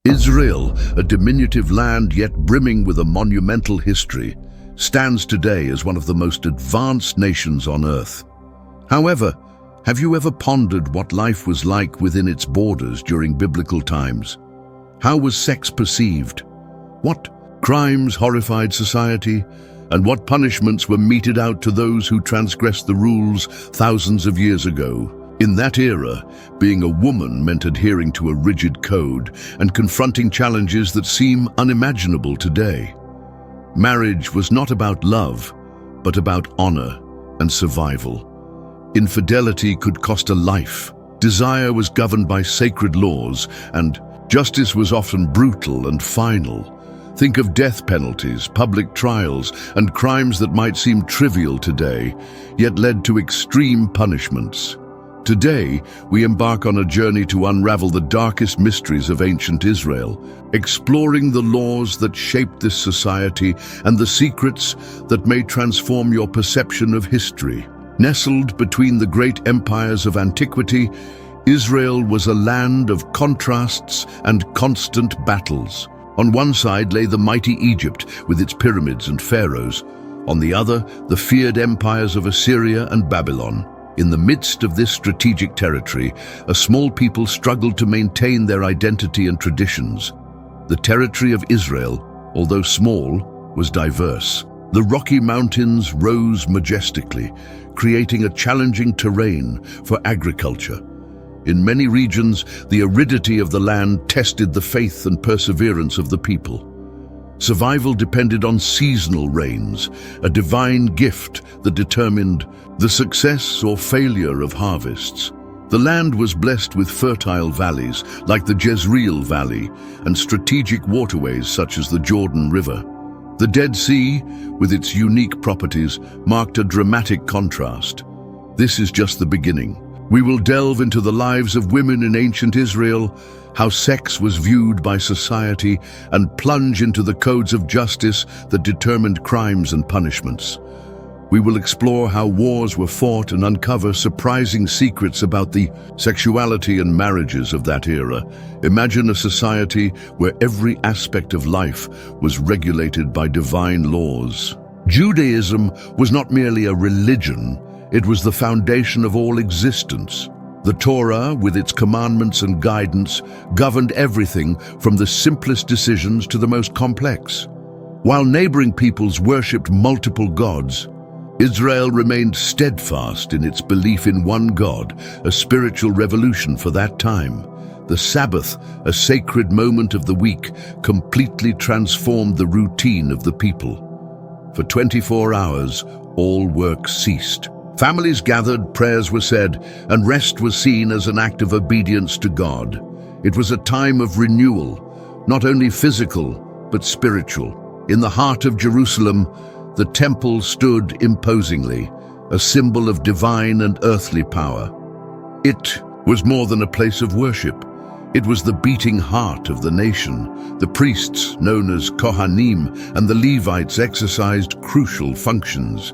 Israel, a diminutive land yet brimming with a monumental history, stands today as one of the most advanced nations on earth. However, have you ever pondered what life was like within its borders during biblical times? How was sex perceived? What crimes horrified society? And what punishments were meted out to those who transgressed the rules thousands of years ago? In that era, being a woman meant adhering to a rigid code and confronting challenges that seem unimaginable today. Marriage was not about love, but about honor and survival. Infidelity could cost a life. Desire was governed by sacred laws, and justice was often brutal and final. Think of death penalties, public trials, and crimes that might seem trivial today, yet led to extreme punishments. Today, we embark on a journey to unravel the darkest mysteries of ancient Israel, exploring the laws that shaped this society and the secrets that may transform your perception of history. Nestled between the great empires of antiquity, Israel was a land of contrasts and constant battles. On one side lay the mighty Egypt with its pyramids and pharaohs. On the other, the feared empires of Assyria and Babylon. In the midst of this strategic territory, a small people struggled to maintain their identity and traditions. The territory of Israel, although small, was diverse. The Rocky Mountains rose majestically, creating a challenging terrain for agriculture. In many regions, the aridity of the land tested the faith and perseverance of the people. Survival depended on seasonal rains, a divine gift that determined the success or failure of harvests. The land was blessed with fertile valleys, like the Jezreel Valley, and strategic waterways such as the Jordan River. The Dead Sea, with its unique properties, marked a dramatic contrast. This is just the beginning. We will delve into the lives of women in ancient Israel, how sex was viewed by society, and plunge into the codes of justice that determined crimes and punishments. We will explore how wars were fought and uncover surprising secrets about the sexuality and marriages of that era. Imagine a society where every aspect of life was regulated by divine laws. Judaism was not merely a religion, it was the foundation of all existence. The Torah, with its commandments and guidance, governed everything from the simplest decisions to the most complex. While neighboring peoples worshipped multiple gods, Israel remained steadfast in its belief in one God, a spiritual revolution for that time. The Sabbath, a sacred moment of the week, completely transformed the routine of the people. For 24 hours, all work ceased. Families gathered, prayers were said, and rest was seen as an act of obedience to God. It was a time of renewal, not only physical, but spiritual. In the heart of Jerusalem, the temple stood imposingly, a symbol of divine and earthly power. It was more than a place of worship. It was the beating heart of the nation. The priests, known as Kohanim, and the Levites exercised crucial functions.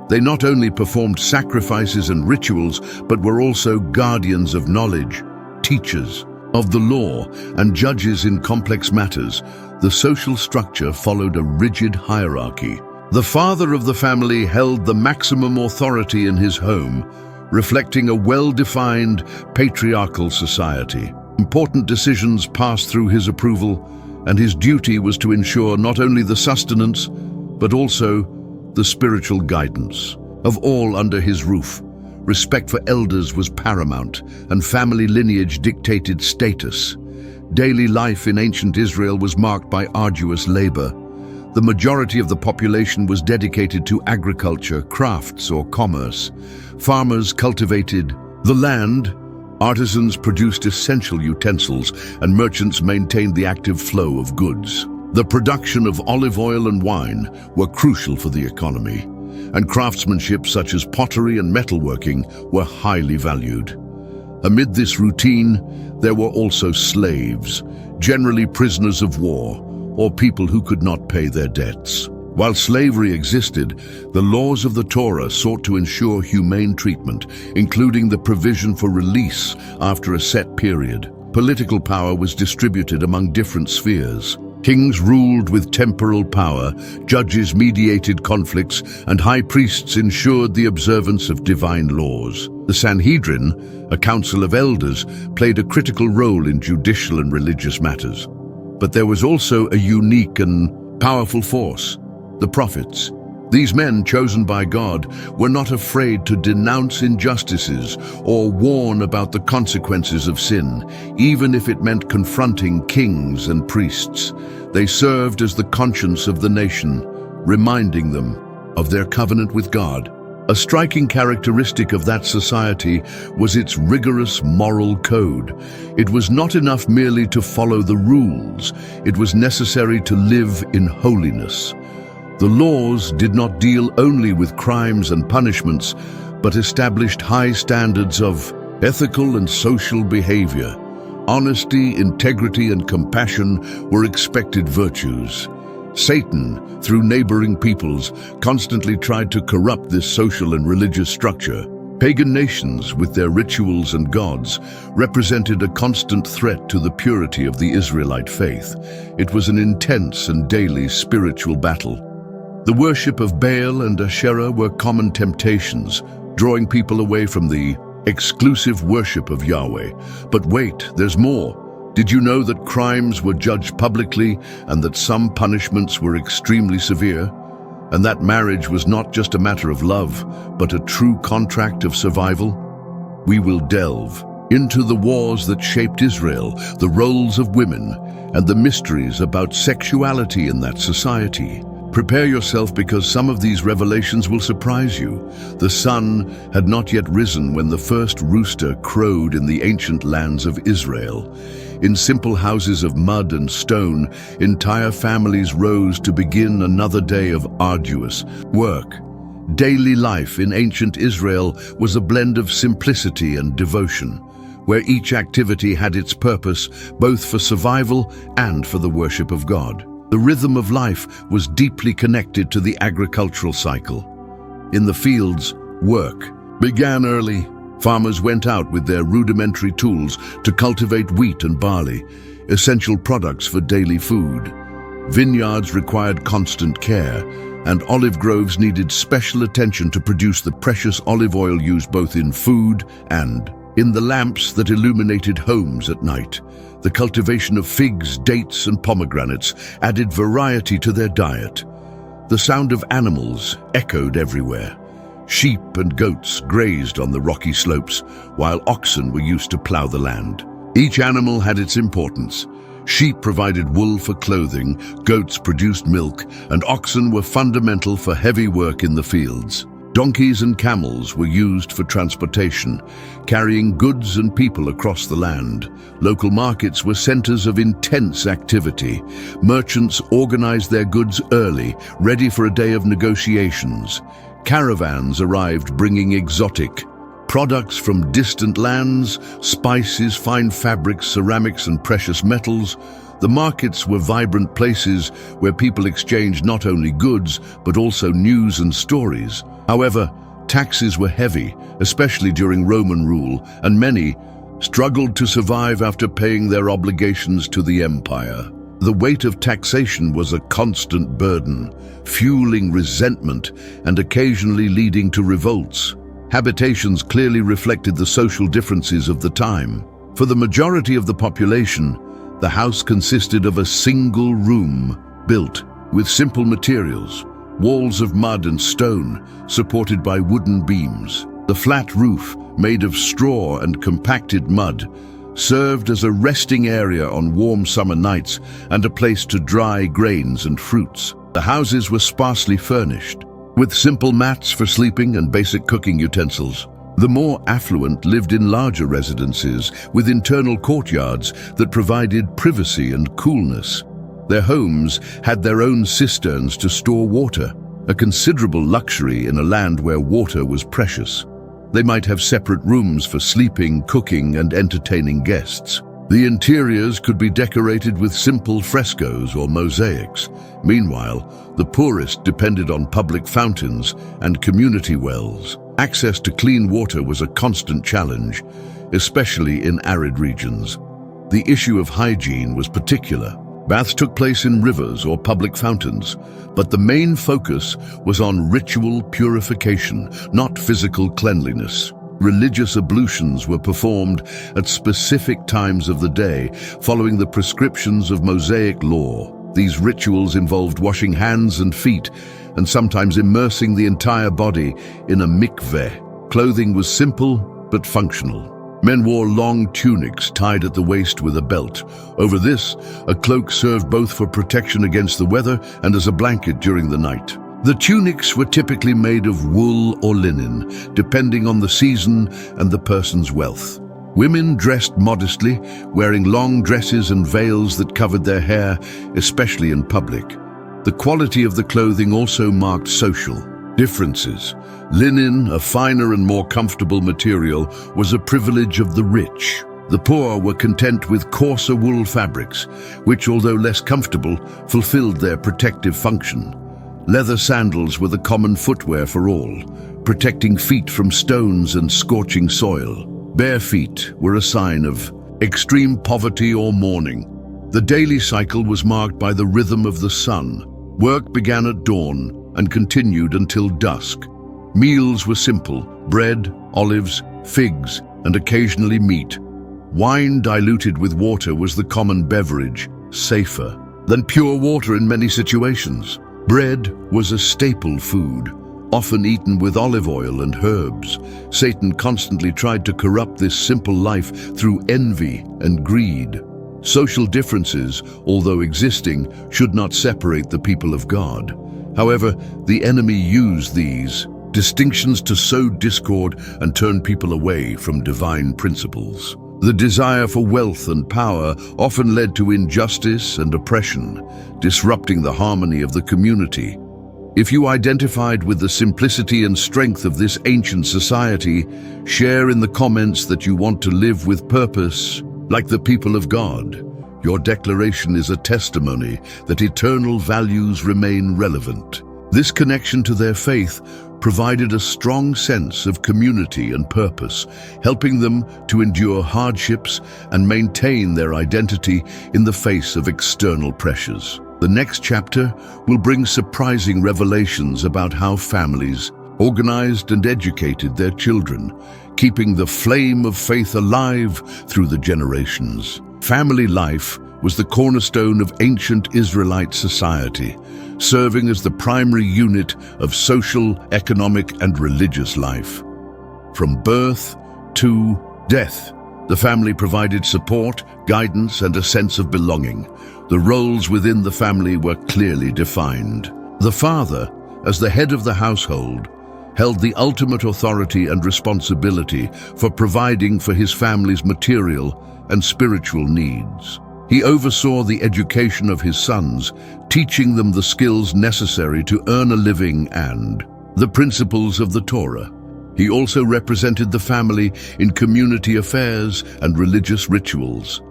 They not only performed sacrifices and rituals, but were also guardians of knowledge, teachers of the law, and judges in complex matters. The social structure followed a rigid hierarchy. The father of the family held the maximum authority in his home, reflecting a well-defined patriarchal society. Important decisions passed through his approval, and his duty was to ensure not only the sustenance, but also the spiritual guidance of all under his roof. Respect for elders was paramount, and family lineage dictated status. Daily life in ancient Israel was marked by arduous labor. The majority of the population was dedicated to agriculture, crafts, or commerce. Farmers cultivated the land, artisans produced essential utensils, and merchants maintained the active flow of goods. The production of olive oil and wine were crucial for the economy, and craftsmanship such as pottery and metalworking were highly valued. Amid this routine, there were also slaves, generally prisoners of war, or people who could not pay their debts. While slavery existed, the laws of the Torah sought to ensure humane treatment, including the provision for release after a set period. Political power was distributed among different spheres. Kings ruled with temporal power, judges mediated conflicts, and high priests ensured the observance of divine laws. The Sanhedrin, a council of elders, played a critical role in judicial and religious matters. But there was also a unique and powerful force: the prophets. These men, chosen by God, were not afraid to denounce injustices or warn about the consequences of sin, even if it meant confronting kings and priests. They served as the conscience of the nation, reminding them of their covenant with God. A striking characteristic of that society was its rigorous moral code. It was not enough merely to follow the rules. It was necessary to live in holiness. The laws did not deal only with crimes and punishments, but established high standards of ethical and social behavior. Honesty, integrity, and compassion were expected virtues. Satan, through neighboring peoples, constantly tried to corrupt this social and religious structure. Pagan nations, with their rituals and gods, represented a constant threat to the purity of the Israelite faith. It was an intense and daily spiritual battle. The worship of Baal and Asherah were common temptations, drawing people away from the exclusive worship of Yahweh. But wait, there's more. Did you know that crimes were judged publicly and that some punishments were extremely severe? And that marriage was not just a matter of love, but a true contract of survival? We will delve into the wars that shaped Israel, the roles of women, and the mysteries about sexuality in that society. Prepare yourself, because some of these revelations will surprise you. The sun had not yet risen when the first rooster crowed in the ancient lands of Israel. In simple houses of mud and stone, entire families rose to begin another day of arduous work. Daily life in ancient Israel was a blend of simplicity and devotion, where each activity had its purpose, both for survival and for the worship of God. The rhythm of life was deeply connected to the agricultural cycle. In the fields, work began early. Farmers went out with their rudimentary tools to cultivate wheat and barley, essential products for daily food. Vineyards required constant care, and olive groves needed special attention to produce the precious olive oil used both in food and in the lamps that illuminated homes at night. The cultivation of figs, dates, and pomegranates added variety to their diet. The sound of animals echoed everywhere. Sheep and goats grazed on the rocky slopes, while oxen were used to plow the land. Each animal had its importance. Sheep provided wool for clothing, goats produced milk, and oxen were fundamental for heavy work in the fields. Donkeys and camels were used for transportation, carrying goods and people across the land. Local markets were centers of intense activity. Merchants organized their goods early, ready for a day of negotiations. Caravans arrived bringing exotic products from distant lands, spices, fine fabrics, ceramics, and precious metals. The markets were vibrant places where people exchanged not only goods, but also news and stories. However, taxes were heavy, especially during Roman rule, and many struggled to survive after paying their obligations to the empire. The weight of taxation was a constant burden, fueling resentment and occasionally leading to revolts. Habitations clearly reflected the social differences of the time. For the majority of the population, the house consisted of a single room built with simple materials, walls of mud and stone supported by wooden beams. The flat roof, made of straw and compacted mud, served as a resting area on warm summer nights and a place to dry grains and fruits. The houses were sparsely furnished, with simple mats for sleeping and basic cooking utensils. The more affluent lived in larger residences with internal courtyards that provided privacy and coolness. Their homes had their own cisterns to store water, a considerable luxury in a land where water was precious. They might have separate rooms for sleeping, cooking, and entertaining guests. The interiors could be decorated with simple frescoes or mosaics. Meanwhile, the poorest depended on public fountains and community wells. Access to clean water was a constant challenge, especially in arid regions. The issue of hygiene was particular. Baths took place in rivers or public fountains, but the main focus was on ritual purification, not physical cleanliness. Religious ablutions were performed at specific times of the day, following the prescriptions of Mosaic law. These rituals involved washing hands and feet, and sometimes immersing the entire body in a mikveh. Clothing was simple but functional. Men wore long tunics tied at the waist with a belt. Over this, a cloak served both for protection against the weather and as a blanket during the night. The tunics were typically made of wool or linen, depending on the season and the person's wealth. Women dressed modestly, wearing long dresses and veils that covered their hair, especially in public. The quality of the clothing also marked social differences. Linen, a finer and more comfortable material, was a privilege of the rich. The poor were content with coarser wool fabrics, which, although less comfortable, fulfilled their protective function. Leather sandals were the common footwear for all, protecting feet from stones and scorching soil. Bare feet were a sign of extreme poverty or mourning. The daily cycle was marked by the rhythm of the sun. Work began at dawn and continued until dusk. Meals were simple: bread, olives, figs, and occasionally meat. Wine diluted with water was the common beverage, safer than pure water in many situations. Bread was a staple food, often eaten with olive oil and herbs. Satan constantly tried to corrupt this simple life through envy and greed. Social differences, although existing, should not separate the people of God. However, the enemy used these distinctions to sow discord and turn people away from divine principles. The desire for wealth and power often led to injustice and oppression, disrupting the harmony of the community. If you identified with the simplicity and strength of this ancient society, share in the comments that you want to live with purpose, like the people of God. Your declaration is a testimony that eternal values remain relevant. This connection to their faith provided a strong sense of community and purpose, helping them to endure hardships and maintain their identity in the face of external pressures. The next chapter will bring surprising revelations about how families organized and educated their children, keeping the flame of faith alive through the generations. Family life was the cornerstone of ancient Israelite society, serving as the primary unit of social, economic, and religious life. From birth to death, the family provided support, guidance, and a sense of belonging. The roles within the family were clearly defined. The father, as the head of the household, held the ultimate authority and responsibility for providing for his family's material and spiritual needs. He oversaw the education of his sons, teaching them the skills necessary to earn a living and the principles of the Torah. He also represented the family in community affairs and religious rituals.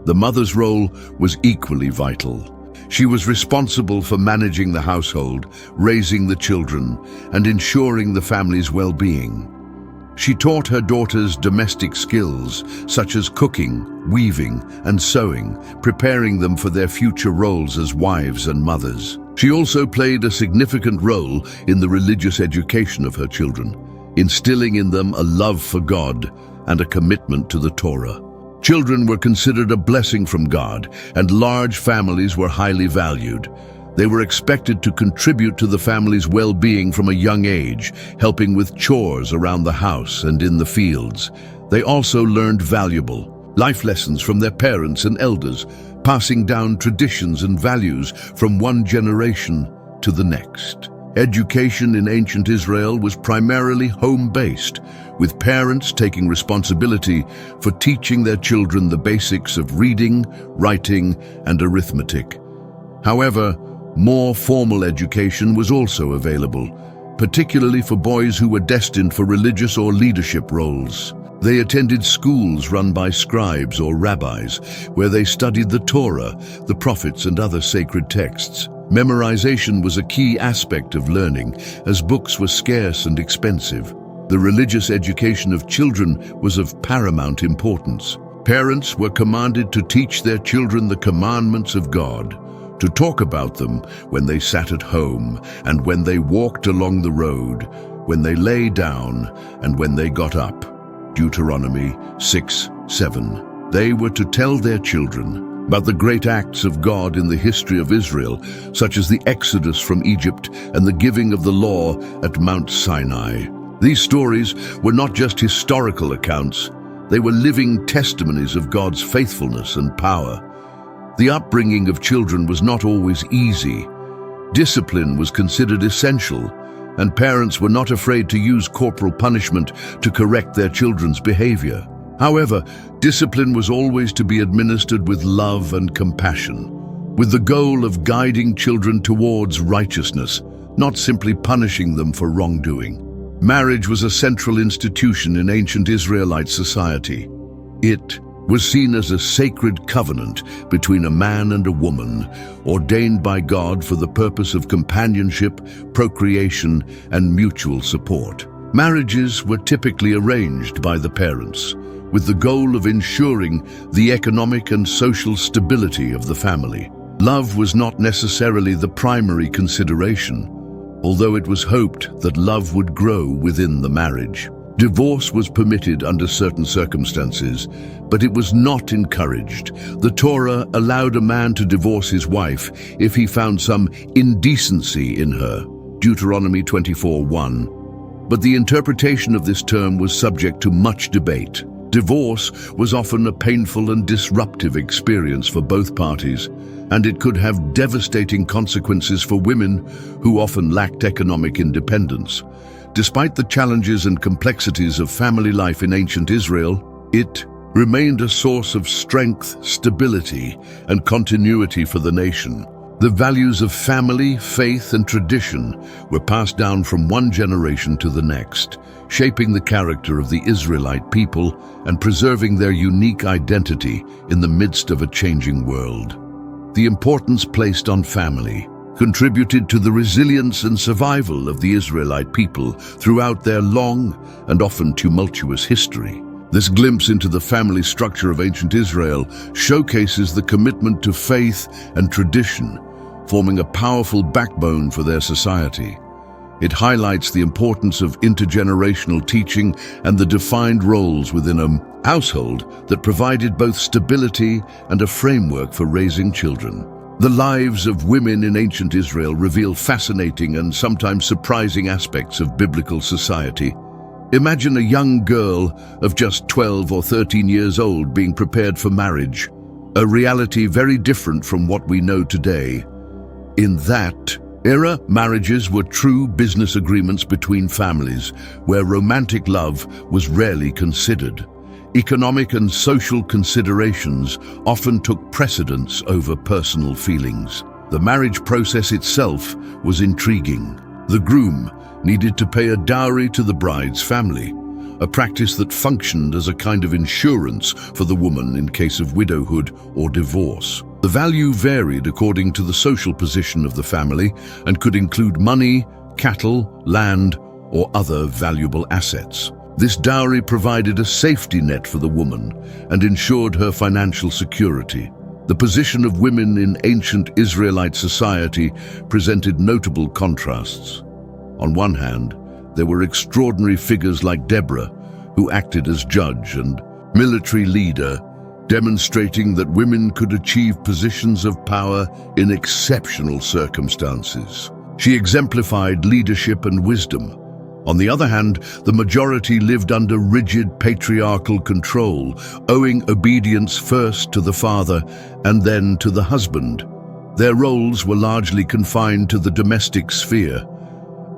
The mother's role was equally vital. She was responsible for managing the household, raising the children, and ensuring the family's well-being. She taught her daughters domestic skills such as cooking, weaving, and sewing, preparing them for their future roles as wives and mothers. She also played a significant role in the religious education of her children, instilling in them a love for God and a commitment to the Torah. Children were considered a blessing from God, and large families were highly valued. They were expected to contribute to the family's well-being from a young age, helping with chores around the house and in the fields. They also learned valuable life lessons from their parents and elders, passing down traditions and values from one generation to the next. Education in ancient Israel was primarily home-based, with parents taking responsibility for teaching their children the basics of reading, writing, and arithmetic. However, more formal education was also available, particularly for boys who were destined for religious or leadership roles. They attended schools run by scribes or rabbis, where they studied the Torah, the prophets, and other sacred texts. Memorization was a key aspect of learning, as books were scarce and expensive. The religious education of children was of paramount importance. Parents were commanded to teach their children the commandments of God, to talk about them when they sat at home and when they walked along the road, when they lay down and when they got up. Deuteronomy 6:7. They were to tell their children about the great acts of God in the history of Israel, such as the Exodus from Egypt and the giving of the law at Mount Sinai. These stories were not just historical accounts, they were living testimonies of God's faithfulness and power. The upbringing of children was not always easy. Discipline was considered essential, and parents were not afraid to use corporal punishment to correct their children's behavior. However, discipline was always to be administered with love and compassion, with the goal of guiding children towards righteousness, not simply punishing them for wrongdoing. Marriage was a central institution in ancient Israelite society. It was seen as a sacred covenant between a man and a woman, ordained by God for the purpose of companionship, procreation, and mutual support. Marriages were typically arranged by the parents, with the goal of ensuring the economic and social stability of the family. Love was not necessarily the primary consideration, although it was hoped that love would grow within the marriage. Divorce was permitted under certain circumstances, but it was not encouraged. The Torah allowed a man to divorce his wife if he found some indecency in her, Deuteronomy 24:1. But the interpretation of this term was subject to much debate. Divorce was often a painful and disruptive experience for both parties, and it could have devastating consequences for women who often lacked economic independence. Despite the challenges and complexities of family life in ancient Israel, it remained a source of strength, stability, and continuity for the nation. The values of family, faith, and tradition were passed down from one generation to the next, shaping the character of the Israelite people and preserving their unique identity in the midst of a changing world. The importance placed on family contributed to the resilience and survival of the Israelite people throughout their long and often tumultuous history. This glimpse into the family structure of ancient Israel showcases the commitment to faith and tradition, forming a powerful backbone for their society. It highlights the importance of intergenerational teaching and the defined roles within a household that provided both stability and a framework for raising children. The lives of women in ancient Israel reveal fascinating and sometimes surprising aspects of biblical society. Imagine a young girl of just 12 or 13 years old being prepared for marriage, a reality very different from what we know today. In that era, marriages were true business agreements between families, where romantic love was rarely considered. Economic and social considerations often took precedence over personal feelings. The marriage process itself was intriguing. The groom needed to pay a dowry to the bride's family, a practice that functioned as a kind of insurance for the woman in case of widowhood or divorce. The value varied according to the social position of the family and could include money, cattle, land, or other valuable assets. This dowry provided a safety net for the woman and ensured her financial security. The position of women in ancient Israelite society presented notable contrasts. On one hand, there were extraordinary figures like Deborah, who acted as judge and military leader, demonstrating that women could achieve positions of power in exceptional circumstances. She exemplified leadership and wisdom. On the other hand, the majority lived under rigid patriarchal control, owing obedience first to the father and then to the husband. Their roles were largely confined to the domestic sphere.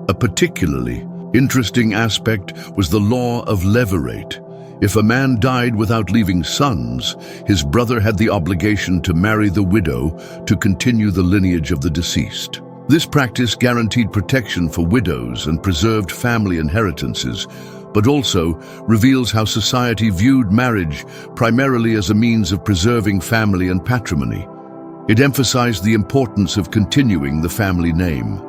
A particularly interesting aspect was the law of levirate. If a man died without leaving sons, his brother had the obligation to marry the widow to continue the lineage of the deceased. This practice guaranteed protection for widows and preserved family inheritances, but also reveals how society viewed marriage primarily as a means of preserving family and patrimony. It emphasized the importance of continuing the family name.